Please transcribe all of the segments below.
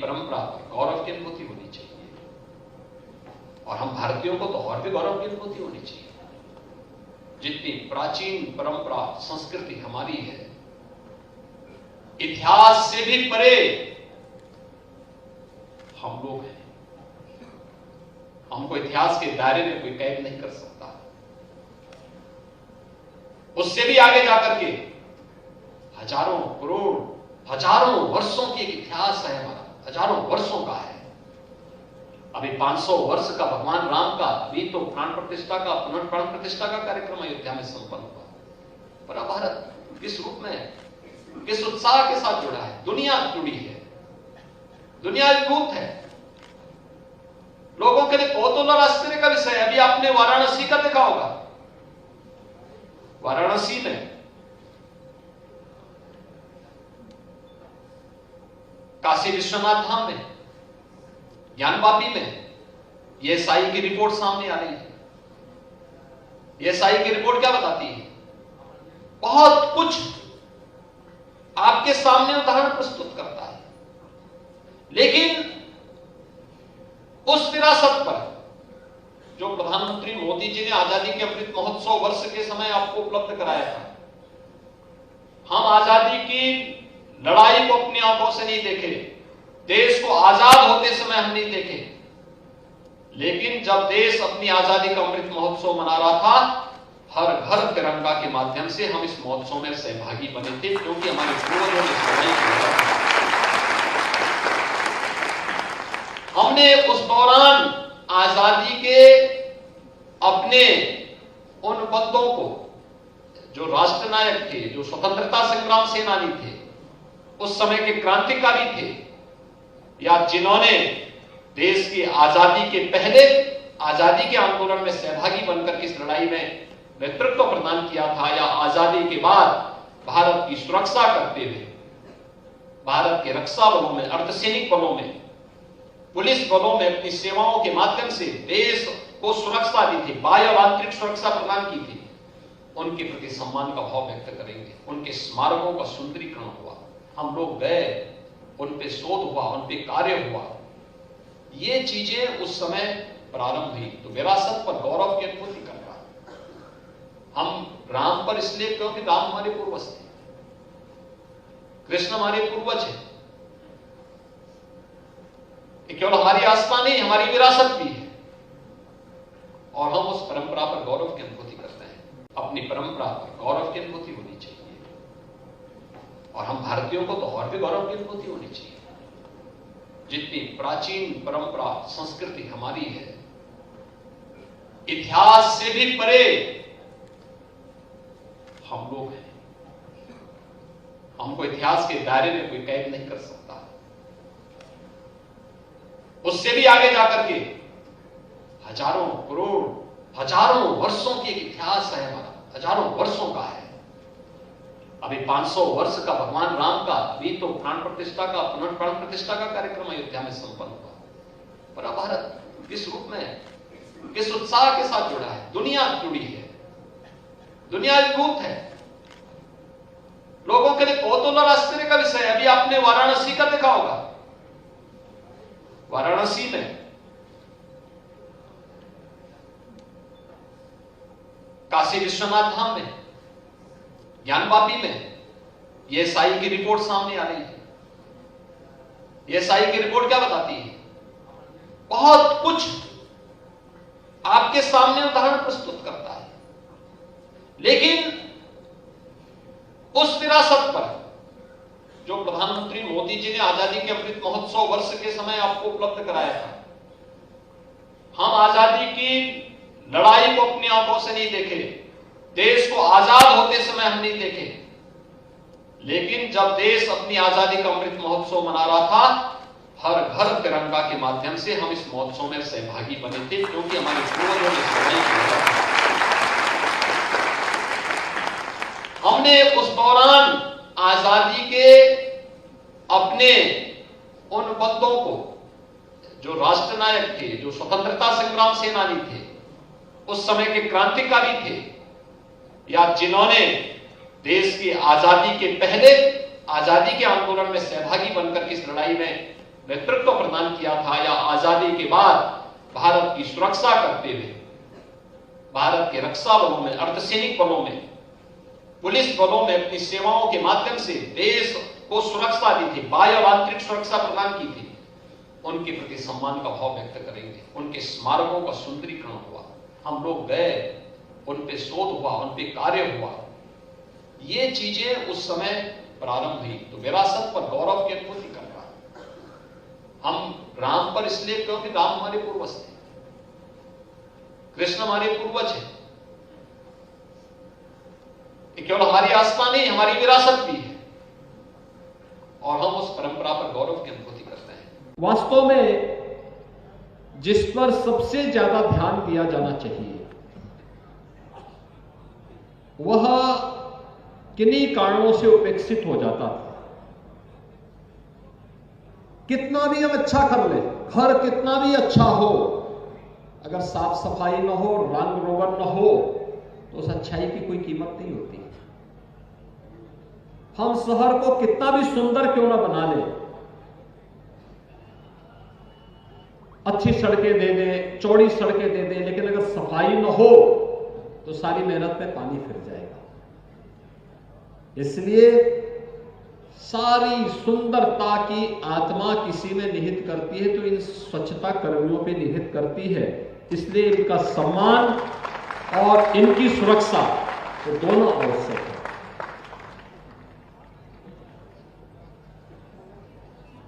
परंपरा पर गौरव की अनुभूति होनी चाहिए, और हम भारतीयों को तो और भी गौरव की अनुभूति होनी चाहिए। जितनी प्राचीन परंपरा संस्कृति हमारी है, इतिहास से भी परे हम लोग हैं। हमको इतिहास के दायरे में कोई कैद नहीं कर सकता। उससे भी आगे जाकर के हजारों करोड़ हजारों वर्षों की एक इतिहास है हमारा, हजारों वर्षों का है। अभी 500 वर्ष का भगवान राम का, अभी तो प्राण प्रतिष्ठा का, पुनर्प्राण प्रतिष्ठा का कार्यक्रम अयोध्या में संपन्न हुआ। पर भारत किस रूप में, किस उत्साह के साथ जुड़ा है? दुनिया जुड़ी है, दुनिया एकजुट है। लोगों के लिए कौतूहल और आश्चर्य का विषय है। अभी आपने वाराणसी का देखा होगा। वाराणसी में काशी विश्वनाथ धाम में, ज्ञानवापी में ये साई की रिपोर्ट सामने आ रही है। ये साई की रिपोर्ट क्या बताती है? बहुत कुछ आपके सामने उदाहरण प्रस्तुत करता है, लेकिन उस विरासत पर जो प्रधानमंत्री मोदी जी ने आजादी के अमृत महोत्सव वर्ष के समय आपको उपलब्ध कराया था, हम आजादी की लड़ाई को अपनी आंखों से नहीं देखे, देश को आजाद होते समय हम नहीं देखे, लेकिन जब देश अपनी आजादी का अमृत महोत्सव मना रहा था, हर घर तिरंगा के माध्यम से हम इस महोत्सव में सहभागी बने थे, क्योंकि हमारे पूर्वजों ने लड़ाई की। हमने उस दौरान आजादी के अपने उन बंदों को, जो राष्ट्र नायक थे, जो स्वतंत्रता संग्राम सेनानी थे, उस समय के क्रांतिकारी थे, या जिन्होंने देश की आजादी के पहले आजादी के आंदोलन में सहभागी बनकर इस लड़ाई में नेतृत्व प्रदान किया था, या आजादी के बाद भारत की सुरक्षा करते हुए भारत के रक्षा बलों में, अर्धसैनिक बलों में, पुलिस बलों में अपनी सेवाओं के माध्यम से देश को सुरक्षा दी थी, बाह्य और आंतरिक सुरक्षा प्रदान की थी, उनके प्रति सम्मान का भाव व्यक्त करेंगे। उनके स्मारकों का सुंदरीकरण हुआ, हम लोग गए, उन पे शोध हुआ, उन पे कार्य हुआ। ये चीजें उस समय प्रारंभ हुई। तो विरासत पर गौरव की अनुभूति कर रहा है। हम राम पर इसलिए क्योंकि राम हमारे पूर्वज थे, कृष्ण हमारे पूर्वज है। केवल हमारी आस्था नहीं, हमारी विरासत भी है, और हम उस परंपरा पर गौरव की अनुभूति करते हैं। अपनी परंपरा पर गौरव की अनुभूति होनी चाहिए, और हम भारतीयों को तो और भी गौरव की अनुभूति होनी चाहिए। जितनी प्राचीन परंपरा संस्कृति हमारी है, इतिहास से भी परे हम लोग हैं। हमको इतिहास के दायरे में कोई कैद नहीं कर सकता। उससे भी आगे जाकर के हजारों करोड़ हजारों वर्षों की एक इतिहास है हमारा, हजारों वर्षों का है। अभी 500 वर्ष का भगवान राम का, अभी तो प्राण प्रतिष्ठा का, पुनर्प्राण प्रतिष्ठा का कार्यक्रम अयोध्या में संपन्न हुआ। पर भारत किस रूप में, किस उत्साह के साथ जुड़ा है? दुनिया जुड़ी है, दुनिया एकजुट है। लोगों के लिए कौतूहल और आश्चर्य का विषय है। अभी आपने वाराणसी का देखा होगा। वाराणसी में काशी विश्वनाथ धाम में, ज्ञानवापी में यह साई की रिपोर्ट सामने आ रही है। यह साई की रिपोर्ट क्या बताती है? बहुत कुछ आपके सामने उदाहरण प्रस्तुत करता है, लेकिन उस विरासत पर जो प्रधानमंत्री मोदी जी ने आजादी के अमृत महोत्सव वर्ष के समय आपको उपलब्ध कराया था, हम आजादी की लड़ाई को अपनी आंखों से नहीं देखे, देश को आजाद होते समय हम नहीं देखे, लेकिन जब देश अपनी आजादी का अमृत महोत्सव मना रहा था, हर घर तिरंगा के माध्यम से हम इस महोत्सव में सहभागी बने थे, क्योंकि हमारे पूर्वजों ने लड़ाई की। हमने उस दौरान आजादी के अपने उन बंदों को, जो राष्ट्र नायक थे, जो स्वतंत्रता संग्राम सेनानी थे, उस समय के क्रांतिकारी थे, या जिन्होंने देश की आजादी के पहले आजादी के आंदोलन में सहभागी बनकर इस लड़ाई में नेतृत्व प्रदान किया था, या आजादी के बाद भारत की सुरक्षा करते हुए भारत के रक्षा बलों में, अर्धसैनिक बलों में, पुलिस बलों में अपनी सेवाओं के माध्यम से देश को सुरक्षा दी थी, बाह्य और आंतरिक सुरक्षा प्रदान की थी, उनके प्रति सम्मान का भाव व्यक्त करेंगे। उनके स्मारकों का सुंदरीकरण हुआ, हम लोग गए, उन पे शोध हुआ, उन पे कार्य हुआ, ये चीजें उस समय प्रारंभ हुई। तो विरासत पर गौरव की अनुभूति कर रहा है। हम राम पर इसलिए क्योंकि राम हमारे पूर्वज थे, कृष्ण हमारे पूर्वज है, केवल हमारी आस्था नहीं, हमारी विरासत भी है, और हम उस परंपरा पर गौरव की अनुभूति करते हैं। वास्तव में जिस पर सबसे ज्यादा ध्यान दिया जाना चाहिए वह किन्हीं कारणों से उपेक्षित हो जाता था। कितना भी हम अच्छा कर ले, घर कितना भी अच्छा हो, अगर साफ सफाई न हो, रंग रोगन न हो, तो उस अच्छाई की कोई कीमत नहीं होती। हम शहर को कितना भी सुंदर क्यों ना बना ले, अच्छी सड़कें दे दे, चौड़ी सड़कें दे दे, लेकिन अगर सफाई न हो तो सारी मेहनत में पानी फिर जाएगा। इसलिए सारी सुंदरता की आत्मा किसी में निहित करती है तो इन स्वच्छता कर्मियों पे निहित करती है। इसलिए इनका सम्मान और इनकी सुरक्षा तो दोनों आवश्यक है।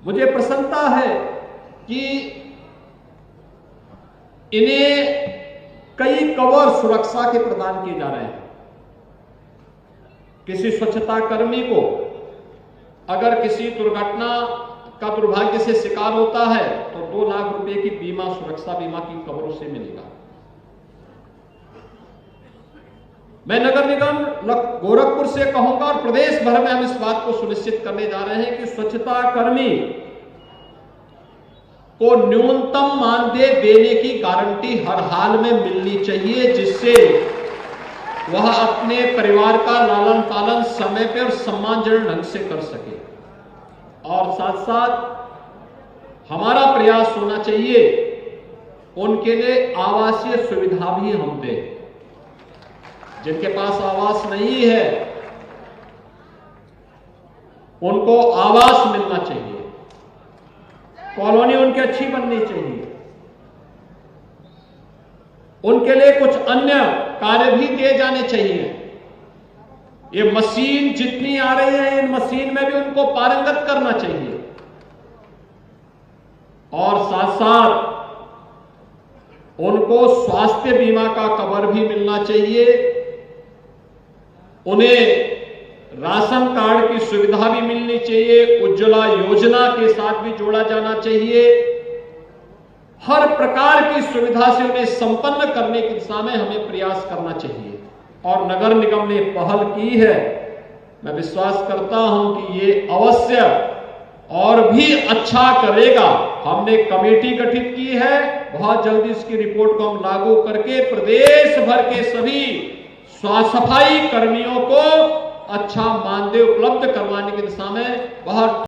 मुझे प्रसन्नता है कि इन्हें कई कवर सुरक्षा के प्रदान किए जा रहे हैं। किसी स्वच्छता कर्मी को अगर किसी दुर्घटना का दुर्भाग्य से शिकार होता है तो 2 लाख रुपए की बीमा, सुरक्षा बीमा की कवरों से मिलेगा। मैं नगर निगम गोरखपुर से कहूंगा और प्रदेश भर में हम इस बात को सुनिश्चित करने जा रहे हैं कि स्वच्छता कर्मी को न्यूनतम मानदेय देने की गारंटी हर हाल में मिलनी चाहिए, जिससे वह अपने परिवार का लालन पालन समय पर और सम्मानजनक ढंग से कर सके। और साथ साथ हमारा प्रयास होना चाहिए उनके लिए आवासीय सुविधा भी हम दें। जिनके पास आवास नहीं है उनको आवास मिलना चाहिए, कॉलोनी उनकी अच्छी बननी चाहिए, उनके लिए कुछ अन्य कार्य भी दिए जाने चाहिए। ये मशीन जितनी आ रही है, इन मशीन में भी उनको पारंगत करना चाहिए। और साथ साथ उनको स्वास्थ्य बीमा का कवर भी मिलना चाहिए, उन्हें राशन कार्ड की सुविधा भी मिलनी चाहिए, उज्ज्वला योजना के साथ भी जोड़ा जाना चाहिए। हर प्रकार की सुविधा से उन्हें संपन्न करने की दिशा में हमें प्रयास करना चाहिए। और नगर निगम ने पहल की है, मैं विश्वास करता हूं कि ये अवश्य और भी अच्छा करेगा। हमने कमेटी गठित की है, बहुत जल्दी इसकी रिपोर्ट को हम लागू करके प्रदेश भर के सभी सफाई कर्मियों को अच्छा मानदेय उपलब्ध करवाने की दिशा में बहुत